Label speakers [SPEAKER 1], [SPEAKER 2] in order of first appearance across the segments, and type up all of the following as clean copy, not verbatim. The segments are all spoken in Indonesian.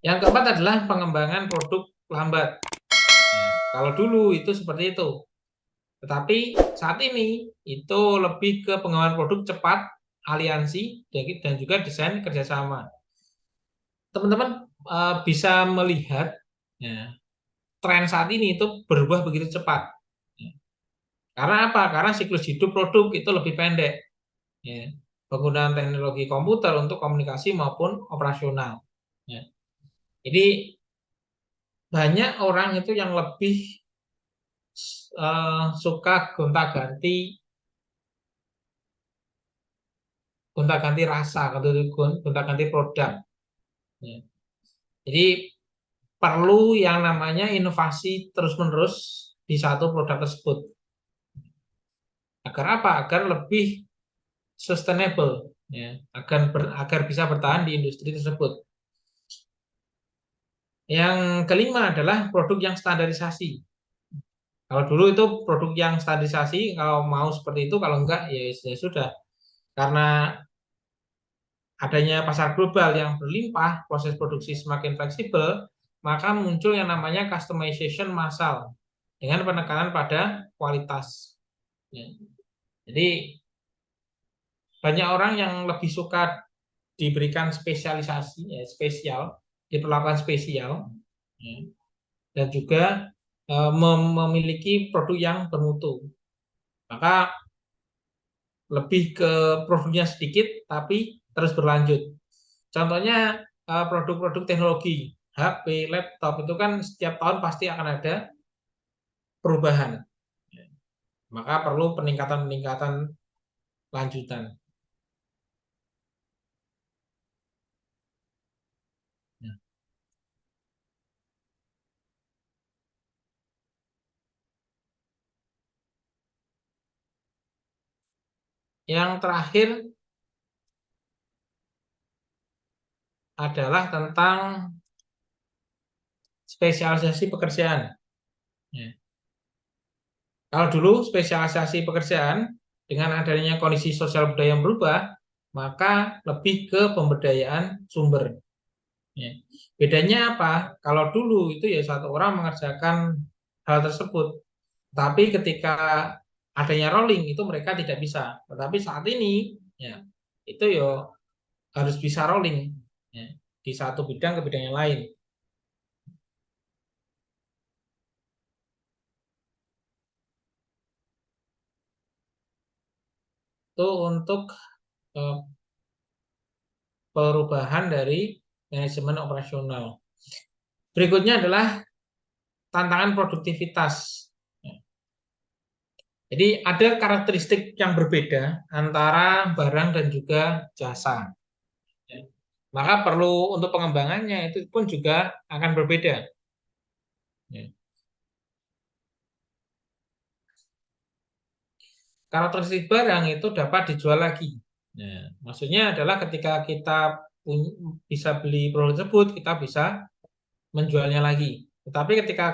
[SPEAKER 1] Yang keempat adalah pengembangan produk lambat. Kalau dulu itu seperti itu. Tetapi saat ini itu lebih ke pengembangan produk cepat, aliansi, dan juga desain kerjasama. Teman-teman bisa melihat ya, tren saat ini itu berubah begitu cepat. Ya. Karena apa? Karena siklus hidup produk itu lebih pendek. Ya. Penggunaan teknologi komputer untuk komunikasi maupun operasional. Ya. Jadi banyak orang itu yang lebih suka gonta-ganti rasa, gonta-ganti produk. Ya. Jadi perlu yang namanya inovasi terus-menerus di satu produk tersebut. Agar apa? Agar lebih sustainable, ya, agar bisa bertahan di industri tersebut. Yang kelima adalah produk yang standarisasi. Kalau dulu itu produk yang standarisasi, kalau mau seperti itu, kalau enggak ya sudah. Karena adanya pasar global yang berlimpah, proses produksi semakin fleksibel, maka muncul yang namanya customization massal dengan penekanan pada kualitas. Ya. Jadi banyak orang yang lebih suka diberikan spesialisasi, ya, spesial, diperlakukan spesial, ya, dan juga memiliki produk yang bermutu. Maka lebih ke produknya sedikit tapi terus berlanjut. Contohnya produk-produk teknologi, HP, laptop itu kan setiap tahun pasti akan ada perubahan. Maka perlu peningkatan-peningkatan lanjutan. Yang terakhir adalah tentang spesialisasi pekerjaan. Ya. Kalau dulu spesialisasi pekerjaan dengan adanya kondisi sosial budaya yang berubah, maka lebih ke pemberdayaan sumber. Ya. Bedanya apa? Kalau dulu itu ya satu orang mengerjakan hal tersebut, tapi ketika adanya rolling itu mereka tidak bisa. Tetapi saat ini ya itu ya harus bisa rolling, ya, di satu bidang ke bidang yang lain. Itu untuk eh, perubahan dari manajemen operasional. Berikutnya adalah tantangan produktivitas. Jadi ada karakteristik yang berbeda antara barang dan juga jasa. Maka perlu untuk pengembangannya itu pun juga akan berbeda. Karakteristik barang itu dapat dijual lagi. Nah, maksudnya adalah ketika kita bisa beli produk tersebut, kita bisa menjualnya lagi. Tetapi ketika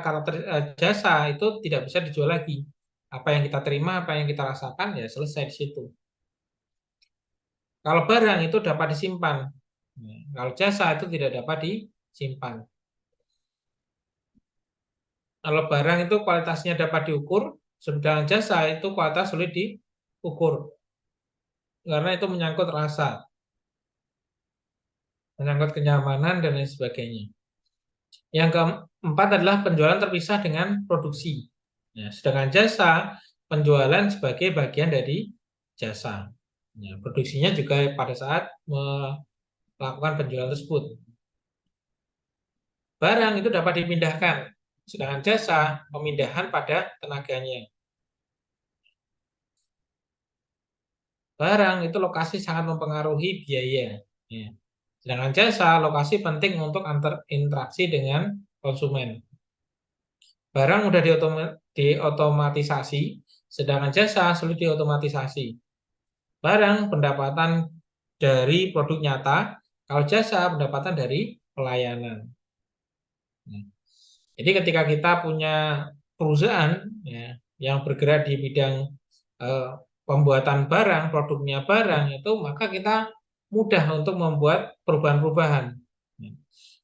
[SPEAKER 1] jasa itu tidak bisa dijual lagi. Apa yang kita terima, apa yang kita rasakan, ya selesai di situ. Kalau barang itu dapat disimpan. Nah, kalau jasa itu tidak dapat disimpan. Kalau barang itu kualitasnya dapat diukur, sedangkan jasa itu kualitas sulit diukur. Karena itu menyangkut rasa, menyangkut kenyamanan, dan lain sebagainya. Yang keempat adalah penjualan terpisah dengan produksi. Ya, sedangkan jasa, penjualan sebagai bagian dari jasa. Ya, produksinya juga pada saat melakukan penjualan tersebut. Barang itu dapat dipindahkan, sedangkan jasa pemindahan pada tenaganya. Barang itu lokasi sangat mempengaruhi biaya. Ya. Sedangkan jasa lokasi penting untuk interaksi dengan konsumen. Barang mudah diotomatisasi, sedangkan jasa sulit diotomatisasi. Barang pendapatan dari produk nyata, kalau jasa pendapatan dari pelayanan. Jadi ketika kita punya perusahaan ya, yang bergerak di bidang eh, pembuatan barang, produknya barang itu, maka kita mudah untuk membuat perubahan-perubahan.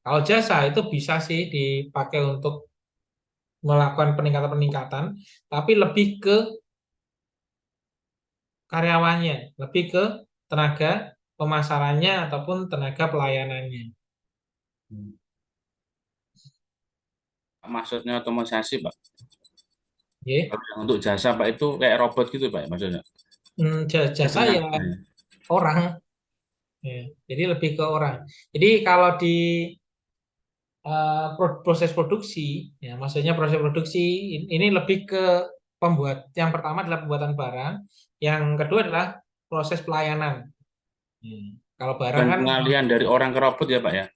[SPEAKER 1] Kalau jasa itu bisa sih dipakai untuk melakukan peningkatan-peningkatan, tapi lebih ke karyawannya, lebih ke tenaga pemasarannya ataupun tenaga pelayanannya.
[SPEAKER 2] Hmm. Maksudnya otomatisasi, Pak.
[SPEAKER 1] Oke.
[SPEAKER 2] Kalau yang untuk jasa, Pak, itu kayak robot gitu, Pak, maksudnya.
[SPEAKER 1] Jasa
[SPEAKER 2] Itunya.
[SPEAKER 1] ya orang, ya. Jadi lebih ke orang. Jadi kalau di proses produksi, ya maksudnya proses produksi ini lebih ke yang pertama adalah pembuatan barang, yang kedua adalah proses pelayanan. Kalau barang
[SPEAKER 2] Dan
[SPEAKER 1] kan
[SPEAKER 2] pengalihan dari orang ke robot ya, Pak, ya.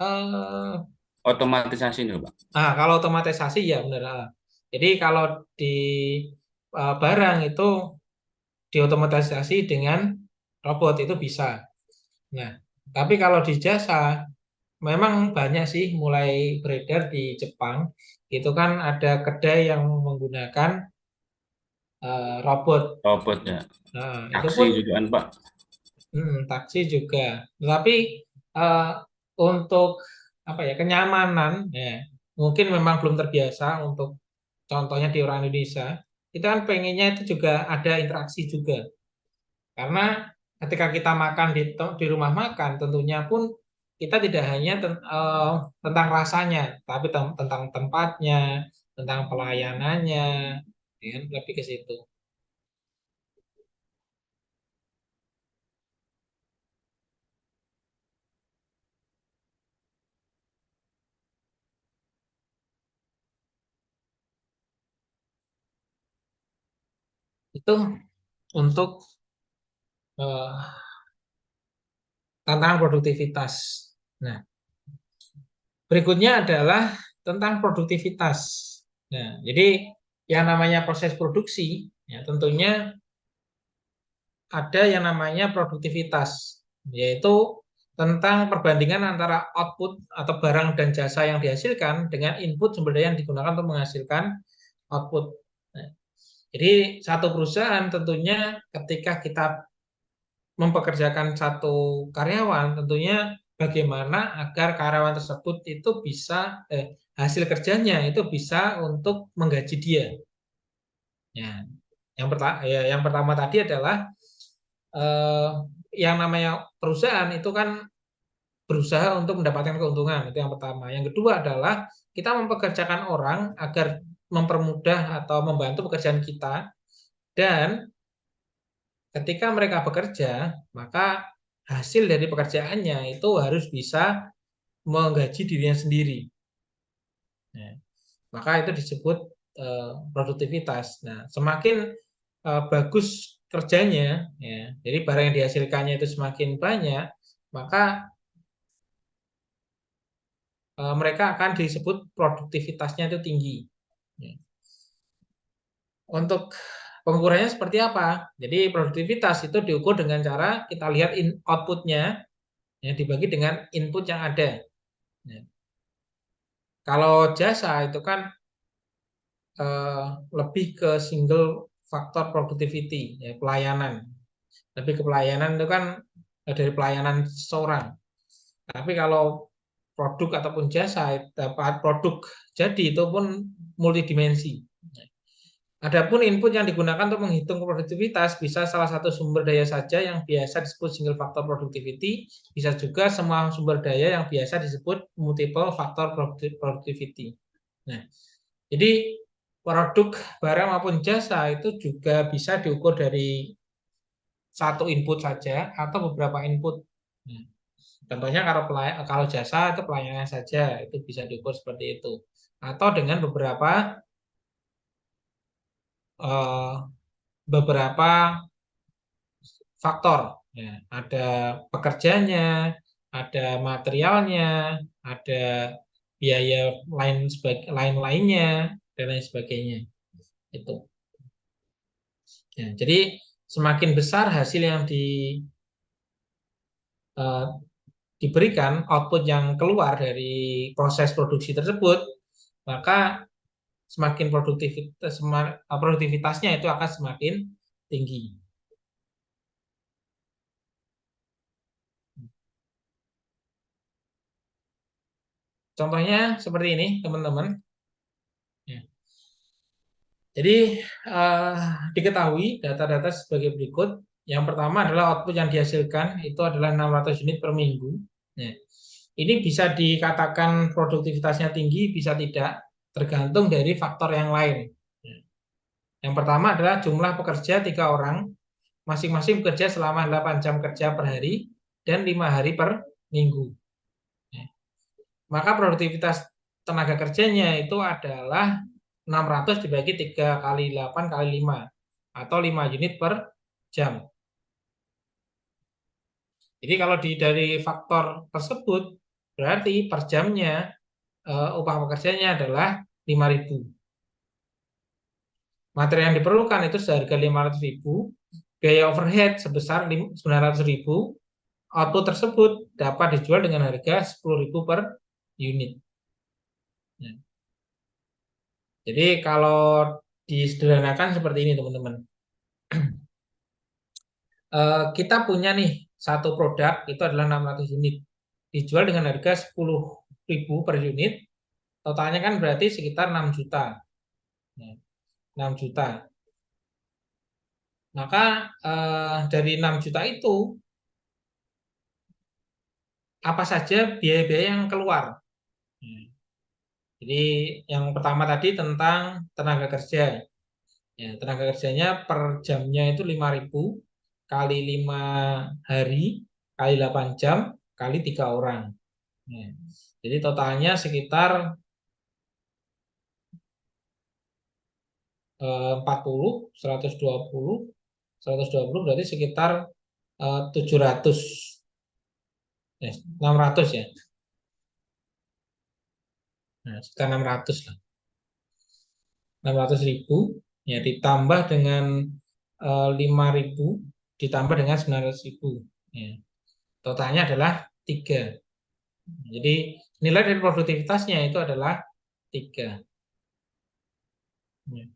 [SPEAKER 1] eh,
[SPEAKER 2] Otomatisasi nih, Pak.
[SPEAKER 1] kalau otomatisasi ya benar. Jadi kalau di barang itu diotomatisasi dengan robot itu bisa. Nah, tapi kalau di jasa memang banyak sih mulai beredar di Jepang. Itu kan ada kedai yang menggunakan robot.
[SPEAKER 2] Robot ya.
[SPEAKER 1] Nah, itu
[SPEAKER 2] Taksi
[SPEAKER 1] pun
[SPEAKER 2] juga kan, Pak.
[SPEAKER 1] taksi juga. Tetapi eh, untuk apa ya kenyamanan, ya mungkin memang belum terbiasa untuk contohnya di orang Indonesia. Kita kan pengennya itu juga ada interaksi juga. Karena ketika kita makan di rumah makan, tentunya pun kita tidak hanya tentang rasanya, tapi tentang tempatnya, tentang pelayanannya, ya kan? Lebih ke situ. Itu untuk eh, tantangan produktivitas. Nah, berikutnya adalah tentang produktivitas. Nah, jadi yang namanya proses produksi, ya tentunya ada yang namanya produktivitas, yaitu tentang perbandingan antara output atau barang dan jasa yang dihasilkan dengan input sumber daya yang digunakan untuk menghasilkan output. Nah, jadi satu perusahaan tentunya ketika kita mempekerjakan satu karyawan, tentunya bagaimana agar karyawan tersebut itu bisa hasil kerjanya itu bisa untuk menggaji dia. Ya, yang pertama tadi adalah eh, yang namanya perusahaan itu kan berusaha untuk mendapatkan keuntungan, itu yang pertama. Yang kedua adalah kita mempekerjakan orang agar mempermudah atau membantu pekerjaan kita, dan ketika mereka bekerja, maka hasil dari pekerjaannya itu harus bisa menggaji dirinya sendiri. Nah, maka itu disebut produktivitas. Nah, semakin bagus kerjanya, ya, jadi barang yang dihasilkannya itu semakin banyak, maka mereka akan disebut produktivitasnya itu tinggi. Ya. Untuk pengukurannya seperti apa? Jadi produktivitas itu diukur dengan cara kita lihat outputnya yang dibagi dengan input yang ada. Ya. Kalau jasa itu kan eh, lebih ke single faktor productivity, ya, pelayanan. Lebih ke pelayanan itu kan dari pelayanan seseorang. Tapi kalau produk ataupun jasa dapat produk jadi itu pun multidimensi. Adapun input yang digunakan untuk menghitung produktivitas bisa salah satu sumber daya saja yang biasa disebut single factor productivity, bisa juga semua sumber daya yang biasa disebut multiple factor productivity. Nah, jadi produk barang maupun jasa itu juga bisa diukur dari satu input saja atau beberapa input. Nah, contohnya kalau jasa itu pelayanan saja itu bisa diukur seperti itu. Atau dengan eh, beberapa faktor. Ya, ada pekerjanya, ada materialnya, ada biaya lain-lainnya dan lain sebagainya. Itu. Ya, jadi semakin besar hasil yang eh, diberikan, output yang keluar dari proses produksi tersebut, maka semakin produktivitasnya itu akan semakin tinggi. Contohnya seperti ini, teman-teman. Ya. Jadi diketahui data-data sebagai berikut. Yang pertama adalah output yang dihasilkan itu adalah 600 unit per minggu. Ya. Ini bisa dikatakan produktivitasnya tinggi, bisa tidak, tergantung dari faktor yang lain. Ya. Yang pertama adalah jumlah pekerja 3 orang, masing-masing bekerja selama 8 jam kerja per hari dan 5 hari per minggu. Ya. Maka produktivitas tenaga kerjanya itu adalah 600 dibagi 3 kali 8 kali 5 atau 5 unit per jam. Jadi kalau dari faktor tersebut berarti per jamnya upah pekerjanya adalah 5.000. Materi yang diperlukan itu seharga 500.000, biaya overhead sebesar 900.000. Output tersebut dapat dijual dengan harga 10.000 per unit. Ya. Jadi kalau disederhanakan seperti ini teman-teman. Kita punya nih satu produk itu adalah 600 unit. Dijual dengan harga 10.000 per unit. Totalnya kan berarti sekitar 6 juta. 6 juta. Maka dari 6 juta itu apa saja biaya-biaya yang keluar. Jadi yang pertama tadi tentang tenaga kerja. Ya, tenaga kerjanya per jamnya itu 5.000 kali 5 hari kali 8 jam kali 3 orang. Ya. Jadi totalnya sekitar 40, 120 berarti sekitar 700, 600 ya. Nah, sekitar 600 lah. 600.000 ya ditambah dengan 5.000 ditambah dengan 900.000. Ya. Totalnya adalah 3. Jadi nilai dari produktivitasnya itu adalah 3. Ya.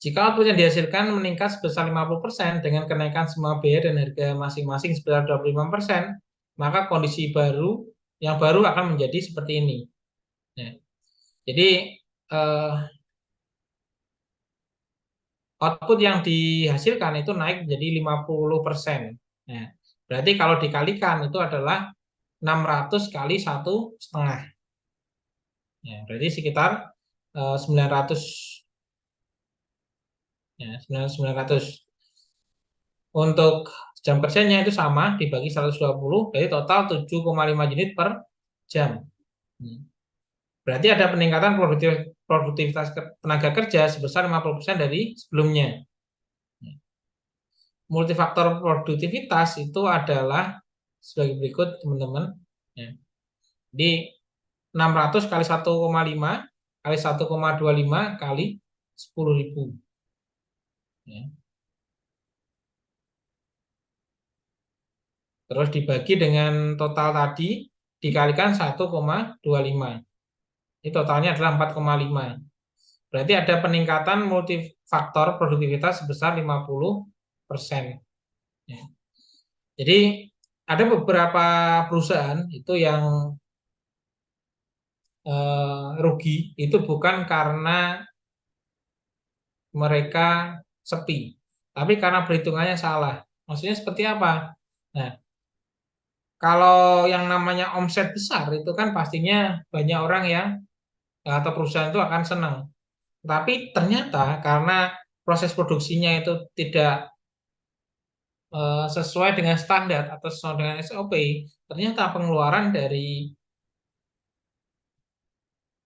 [SPEAKER 1] Jika output yang dihasilkan meningkat sebesar 50% dengan kenaikan semua biaya dan harga masing-masing sebesar 25%, maka kondisi yang baru akan menjadi seperti ini. Ya. Jadi output yang dihasilkan itu naik menjadi 50%. Nah, berarti kalau dikalikan itu adalah 600 kali 1,5. Ya, berarti sekitar 900. Ya, 900. Untuk jam kerjanya itu sama, dibagi 120, jadi total 7,5 unit per jam. Berarti ada peningkatan produktivitas tenaga kerja sebesar 50% dari sebelumnya. Multifaktor produktivitas itu adalah sebagai berikut teman-teman. Ya. Di 600 kali 1,5 kali 1,25 kali 10.000. Ya. Terus dibagi dengan total tadi dikalikan 1,25. Ini totalnya adalah 4,5. Berarti ada peningkatan multifaktor produktivitas sebesar 50%. Ya. Jadi ada beberapa perusahaan itu yang rugi itu bukan karena mereka sepi, tapi karena perhitungannya salah. Maksudnya seperti apa? Nah, kalau yang namanya omset besar itu kan pastinya banyak orang yang atau perusahaan itu akan senang. Tapi ternyata karena proses produksinya itu tidak sesuai dengan standar atau sesuai dengan SOP, ternyata pengeluaran dari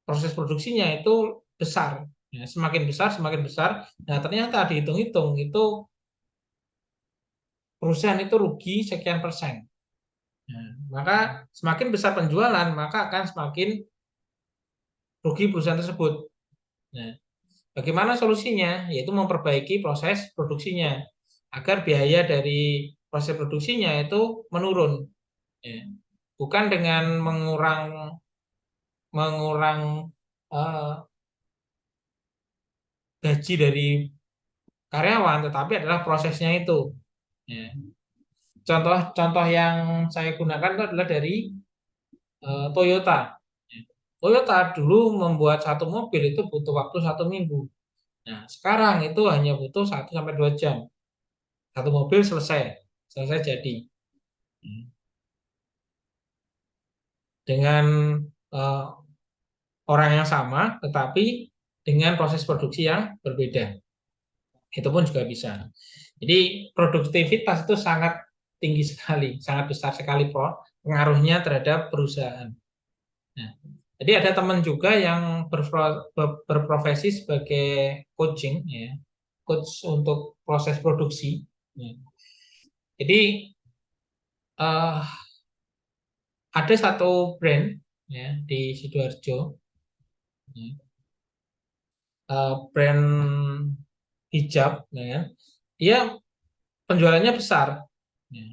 [SPEAKER 1] proses produksinya itu besar. Ya, semakin besar, semakin besar. Nah, ternyata dihitung-hitung itu perusahaan itu rugi sekian persen. Nah, maka semakin besar penjualan, maka akan semakin rugi perusahaan tersebut. Nah, bagaimana solusinya? Yaitu memperbaiki proses produksinya agar biaya dari proses produksinya itu menurun. Ya. Bukan dengan mengurang gaji dari karyawan, tetapi adalah prosesnya itu. Ya. Contoh yang saya gunakan itu adalah dari Toyota. Toyota dulu membuat satu mobil itu butuh waktu 1 minggu. Nah, sekarang itu hanya butuh 1 sampai 2 jam. Satu mobil selesai jadi. Dengan eh, orang yang sama, tetapi dengan proses produksi yang berbeda. Itu pun juga bisa. Jadi produktivitas itu sangat tinggi sekali, sangat besar sekali pengaruhnya terhadap perusahaan. Nah, jadi ada teman juga yang berprofesi sebagai coaching, ya, coach untuk proses produksi. Ya. Jadi ada satu brand, ya, di Sidoarjo, ya, brand hijab, ya kan? Dia penjualannya besar, ya.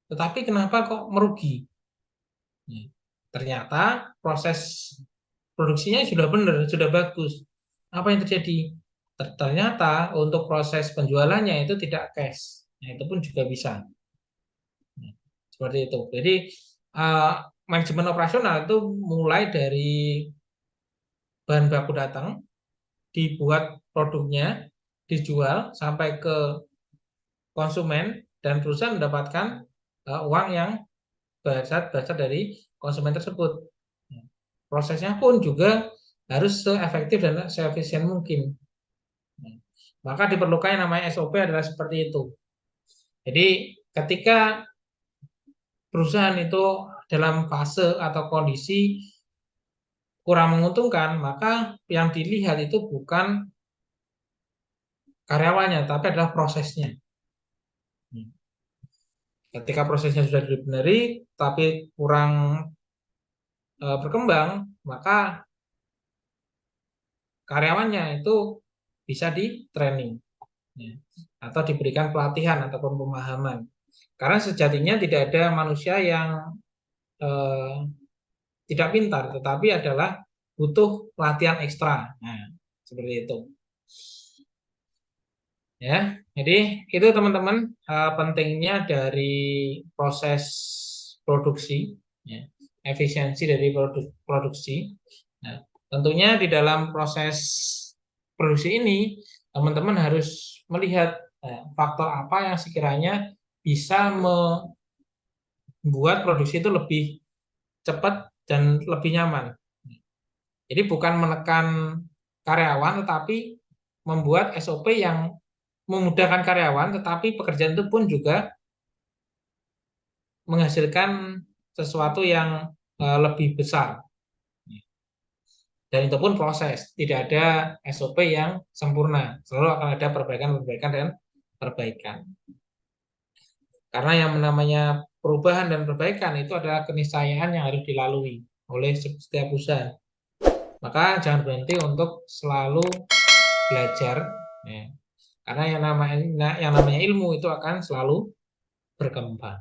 [SPEAKER 1] Tetapi kenapa kok merugi? Ya. Ternyata proses produksinya sudah benar, sudah bagus. Apa yang terjadi? Ternyata untuk proses penjualannya itu tidak cash. Nah, itu pun juga bisa. Nah, seperti itu. Jadi eh, manajemen operasional itu mulai dari bahan baku datang, dibuat produknya, dijual sampai ke konsumen, dan perusahaan mendapatkan uang yang berasal dari konsumen tersebut. Prosesnya pun juga harus seefektif dan seefisien mungkin. Maka diperlukan yang namanya SOP adalah seperti itu. Jadi ketika perusahaan itu dalam fase atau kondisi kurang menguntungkan, maka yang dilihat itu bukan karyawannya, tapi adalah prosesnya. Ketika prosesnya sudah dibenahi, tapi kurang berkembang, maka karyawannya itu bisa di training, ya, atau diberikan pelatihan ataupun pemahaman. Karena sejatinya tidak ada manusia yang eh, tidak pintar, tetapi adalah butuh pelatihan ekstra. Nah, seperti itu. Ya, jadi itu teman-teman pentingnya dari proses produksi, ya, efisiensi dari produksi. Nah, tentunya di dalam proses produksi ini teman-teman harus melihat faktor apa yang sekiranya bisa membuat produksi itu lebih cepat dan lebih nyaman. Jadi bukan menekan karyawan, tetapi membuat SOP yang memudahkan karyawan, tetapi pekerjaan itu pun juga menghasilkan sesuatu yang lebih besar. Dan itu pun proses, tidak ada SOP yang sempurna. Selalu akan ada perbaikan dan perbaikan. Karena yang namanya perubahan dan perbaikan itu adalah keniscayaan yang harus dilalui oleh setiap usaha. Maka jangan berhenti untuk selalu belajar, ya. Karena yang namanya ilmu itu akan selalu berkembang.